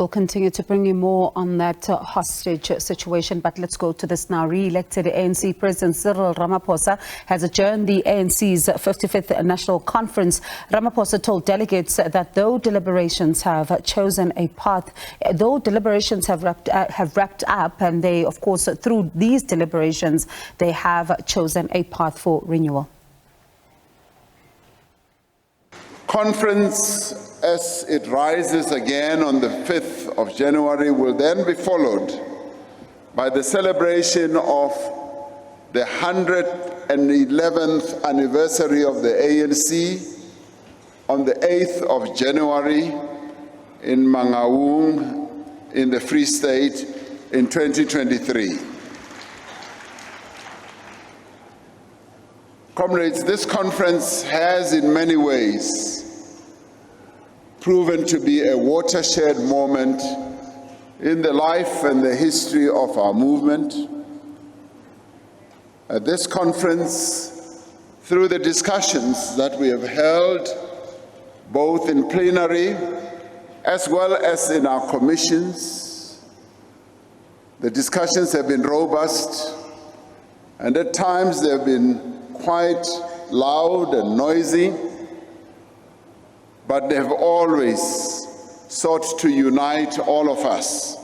We'll continue to bring you more on that hostage situation, but let's go to this now. Re-elected ANC President Cyril Ramaphosa has adjourned the ANC's 55th National Conference. Ramaphosa told delegates that though deliberations have wrapped up, and they, of course, through these deliberations, they have chosen a path for renewal. Conference, as it rises again on the 5th of January, will then be followed by the celebration of the 111th anniversary of the ANC on the 8th of January in Mangaung in the Free State in 2023. Comrades, this conference has in many ways proven to be a watershed moment in the life and the history of our movement. At this conference, through the discussions that we have held, both in plenary as well as in our commissions, the discussions have been robust, and at times they have been quite loud and noisy, but they have always sought to unite all of us.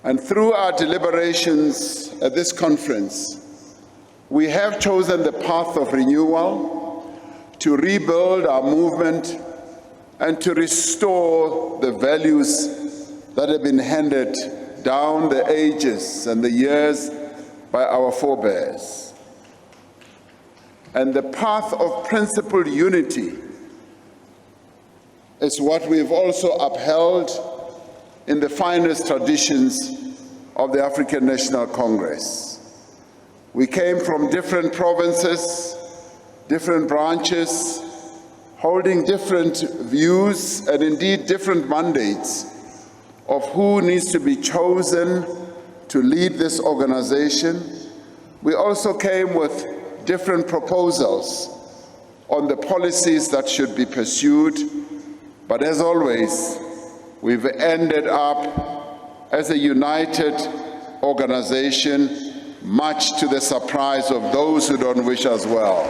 And through our deliberations at this conference, we have chosen the path of renewal to rebuild our movement and to restore the values that have been handed down the ages and the years by our forebears. And the path of principled unity is what we've also upheld in the finest traditions of the African National Congress. We came from different provinces, different branches, holding different views and indeed different mandates of who needs to be chosen to lead this organization. We also came with different proposals on the policies that should be pursued. But as always, we've ended up as a united organization, much to the surprise of those who don't wish us well.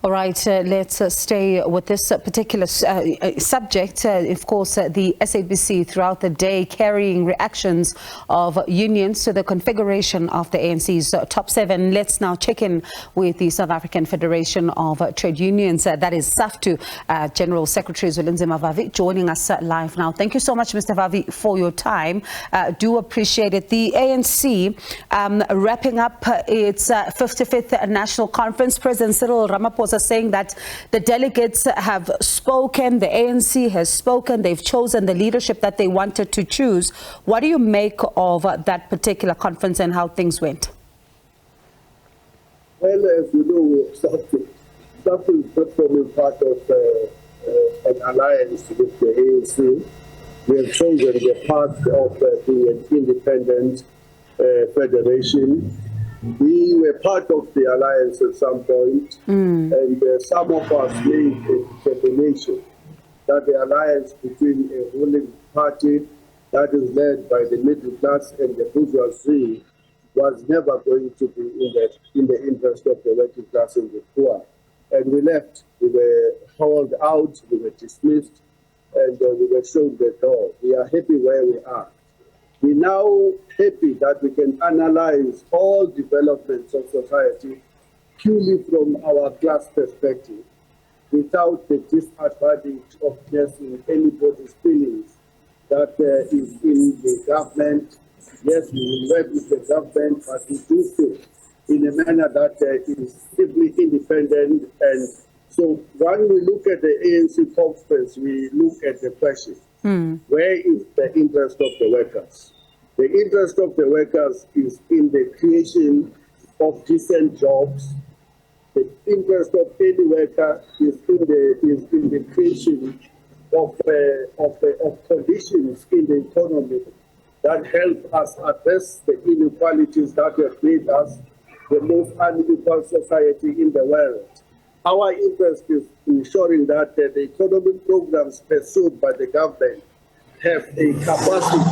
All right, let's stay with this particular subject. Of course, the SABC throughout the day carrying reactions of unions to the configuration of the ANC's top 7. Let's now check in with the South African Federation of Trade Unions, that is Saftu, General Secretary Zwelinzima Vavi, joining us live now. Thank you so much, Mr. Vavi, for your time. Do appreciate it. The ANC wrapping up its 55th National Conference. President Cyril Ramaphosa saying that the delegates have spoken, the ANC has spoken, they've chosen the leadership that they wanted to choose. What do you make of that particular conference and how things went? Well, as you know, Saftu is not forming part of an alliance with the ANC. We have chosen the path of being an independent federation. We were part of the alliance at some point, and some of us made a determination that the alliance between a ruling party that is led by the middle class and the bourgeoisie was never going to be in the interest of the working class and the poor. And we left. We were hauled out, we were dismissed, and we were shown the door. We are happy where we are. We're now happy that we can analyze all developments of society purely from our class perspective, without the disadvantage of guessing anybody's feelings that is in the government. Yes, we will work with the government, but we do so in a manner that is simply independent. And so when we look at the ANC conference, we look at the question, where is the interest of the workers? The interest of the workers is in the creation of decent jobs. The interest of any worker is in the creation of conditions in the economy that help us address the inequalities that have made us the most unequal society in the world. our interest is ensuring that the economic programs pursued by the government have a capacity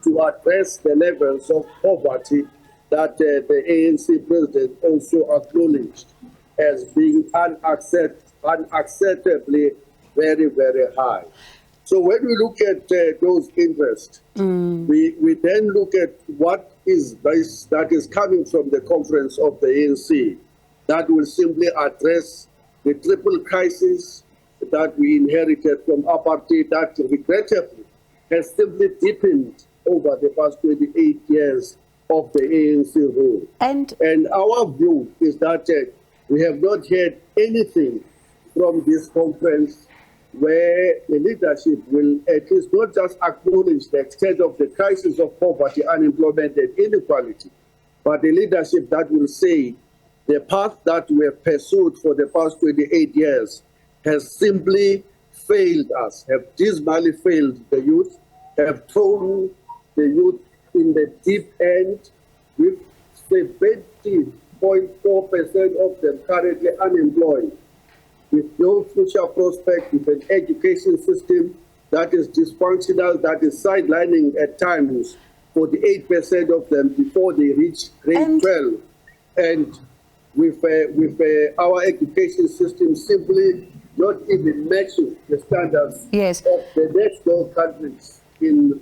to address the levels of poverty that the ANC president also acknowledged as being unacceptably very, very high. So when we look at those interests, we then look at what is that is coming from the conference of the ANC that will simply address the triple crisis that we inherited from apartheid that regrettably has simply deepened over the past 28 years of the ANC rule. And our view is that we have not heard anything from this conference where the leadership will at least not just acknowledge the extent of the crisis of poverty, unemployment, and inequality, but the leadership that will say the path that we have pursued for the past 28 years has simply failed us, have dismally failed the youth, have thrown the youth in the deep end, with 70.4% of them currently unemployed, with no future prospect, with an education system that is dysfunctional, that is sidelining at times 48% of them before they reach grade 12. And with our education system simply not even matching the standards of the next door countries in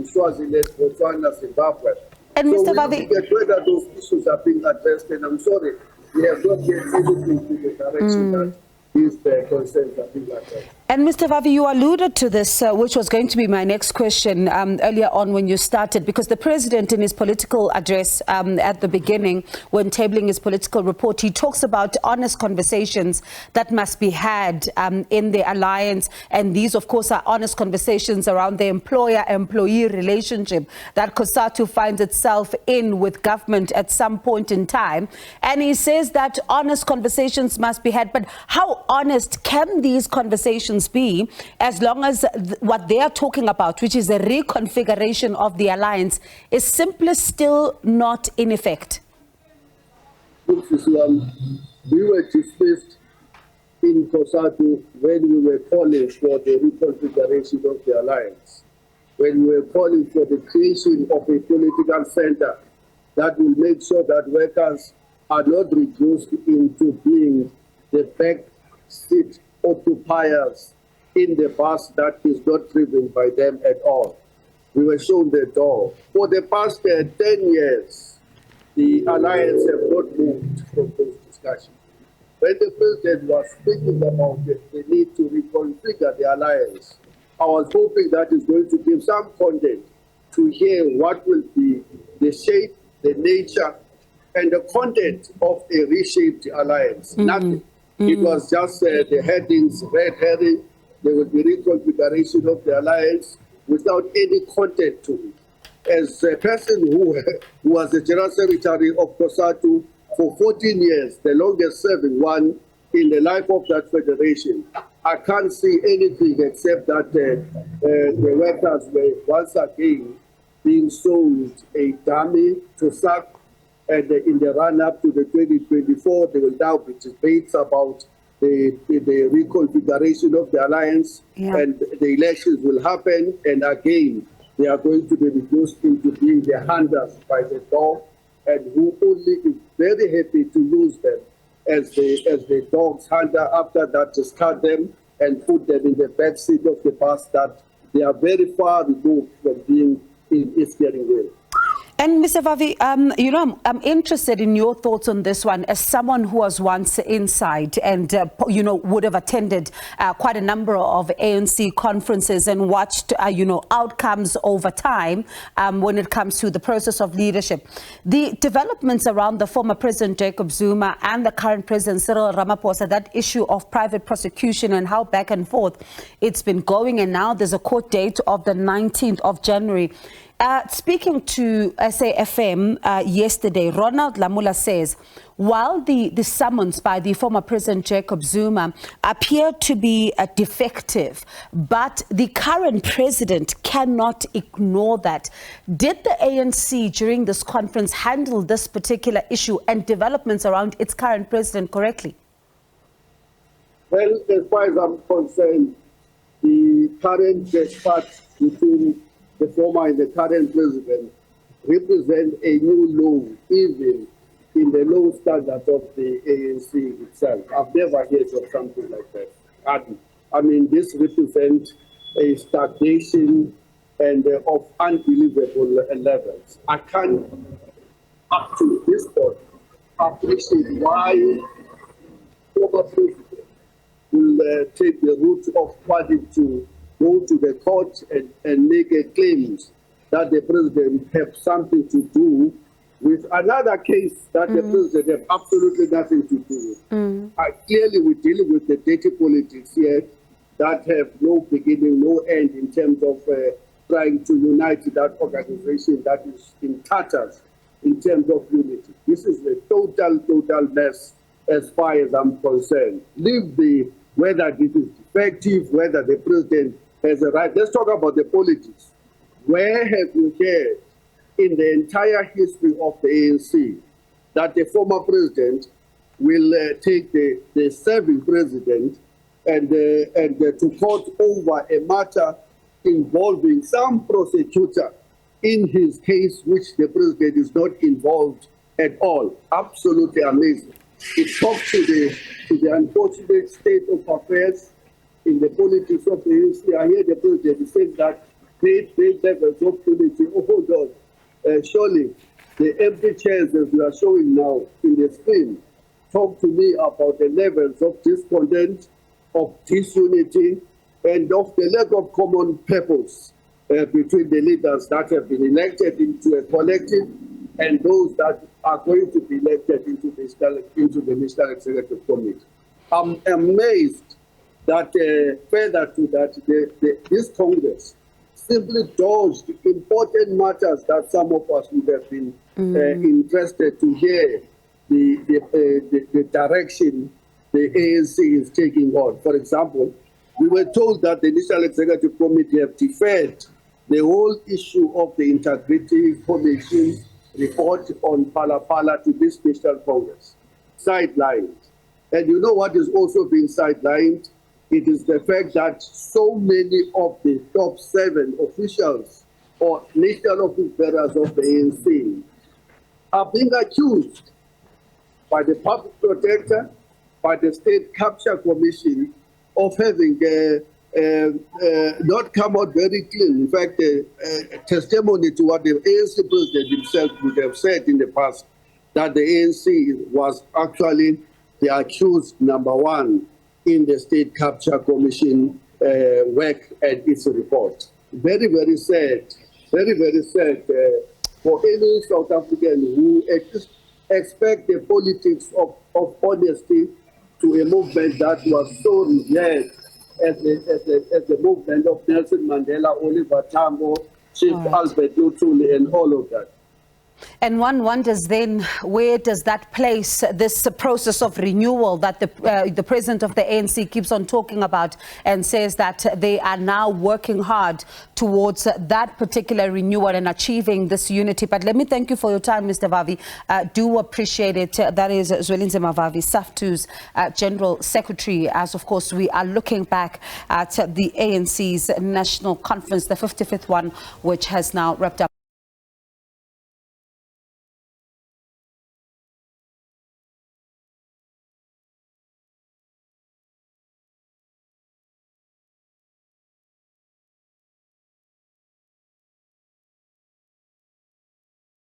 Swaziland, Botswana, Zimbabwe. And so Mr. Vavi, we look at whether those issues are being addressed, and I'm sorry, we have not yet anything in the direction that these concerns are being addressed. And Mr. Vavi, you alluded to this, which was going to be my next question earlier on when you started, because the president in his political address at the beginning, when tabling his political report, he talks about honest conversations that must be had in the alliance. And these, of course, are honest conversations around the employer-employee relationship that COSATU finds itself in with government at some point in time. And he says that honest conversations must be had. But how honest can these conversations be as long as what they are talking about, which is a reconfiguration of the alliance, is simply still not in effect? We were dismissed in COSATU when we were calling for the reconfiguration of the alliance, when we were calling for the creation of a political center that will make sure that workers are not reduced into being the back seat occupiers in the bus that is not driven by them at all. We were shown the door. For the past 10 years, the alliance have not moved from those discussions. When the president was speaking about the need to reconfigure the alliance, I was hoping that is going to give some content to hear what will be the shape, the nature, and the content of a reshaped alliance. Nothing. It was just the headings, red herring. There will be reconfiguration of the alliance without any content to it. As a person who was the General Secretary of COSATU for 14 years, the longest serving one in the life of that federation, I can't see anything except that the workers were once again being sold a dummy to sack. And in the run-up to the 2024, there will now be debates about the reconfiguration of the alliance, and the elections will happen, and again, they are going to be reduced into being the hunters by the dog, and who only is very happy to use them as the dog's hunter, after that discard them and put them in the back seat of the bus that they are very far removed from being in its steering wheel. And Mr. Vavi, I'm interested in your thoughts on this one as someone who was once inside and, would have attended quite a number of ANC conferences and watched, outcomes over time when it comes to the process of leadership. The developments around the former President Jacob Zuma and the current President Cyril Ramaphosa, that issue of private prosecution and how back and forth it's been going, and now there's a court date of the 19th of January. Speaking to SAFM yesterday, Ronald Lamula says, while the summons by the former President Jacob Zuma appear to be defective, but the current president cannot ignore that. Did the ANC during this conference handle this particular issue and developments around its current president correctly? Well, as far as I'm concerned, the current spat between the former and the current president represent a new low, even in the low standards of the ANC itself. I've never heard of something like that. I mean, this represents a stagnation and of unbelievable levels. I can't, up to this point, appreciate why former president will take the route of wanting to go to the court and make a claim that the president have something to do with another case that the president have absolutely nothing to do with. Clearly, we're dealing with the dirty politics here that have no beginning, no end in terms of trying to unite that organization that is in tatters in terms of unity. This is a total mess as far as I'm concerned. Leave the whether this is effective, whether the president has a right. Let's talk about the politics. Where have you heard in the entire history of the ANC that the former president will take the serving president and to court over a matter involving some prosecutor in his case, which the president is not involved at all? Absolutely amazing. It talks to the unfortunate state of affairs in the politics of the ANC. I hear the president saying that great levels of unity. Oh, hold on. Surely the empty chairs that we are showing now in the screen talk to me about the levels of discontent, of disunity, and of the lack of common purpose between the leaders that have been elected into a collective and those that are going to be elected into the National Executive Committee. I'm amazed that further to that, this Congress simply dodged important matters that some of us would have been interested to hear the direction the ANC is taking on. For example, we were told that the National Executive Committee have deferred the whole issue of the Integrity Commission report on Pala to this National Congress. Sidelined. And you know what is also being sidelined? It is the fact that so many of the top 7 officials or national office bearers of the ANC are being accused by the public protector, by the State Capture Commission of having not come out very clean. In fact, testimony to what the ANC president himself would have said in the past, that the ANC was actually the accused number 1 in the State Capture Commission work and its report. Very, very sad. Very, very sad for any South African who expect the politics of honesty to a movement that was so revered as the movement of Nelson Mandela, Oliver Tambo, Chief Albert Lutuli, and all of that. And one wonders then, where does that place this process of renewal that the president of the ANC keeps on talking about, and says that they are now working hard towards that particular renewal and achieving this unity. But let me thank you for your time, Mr. Vavi. Do appreciate it. That is Zwelinzima Vavi, Saftu's General Secretary, as of course we are looking back at the ANC's National Conference, the 55th one, which has now wrapped up.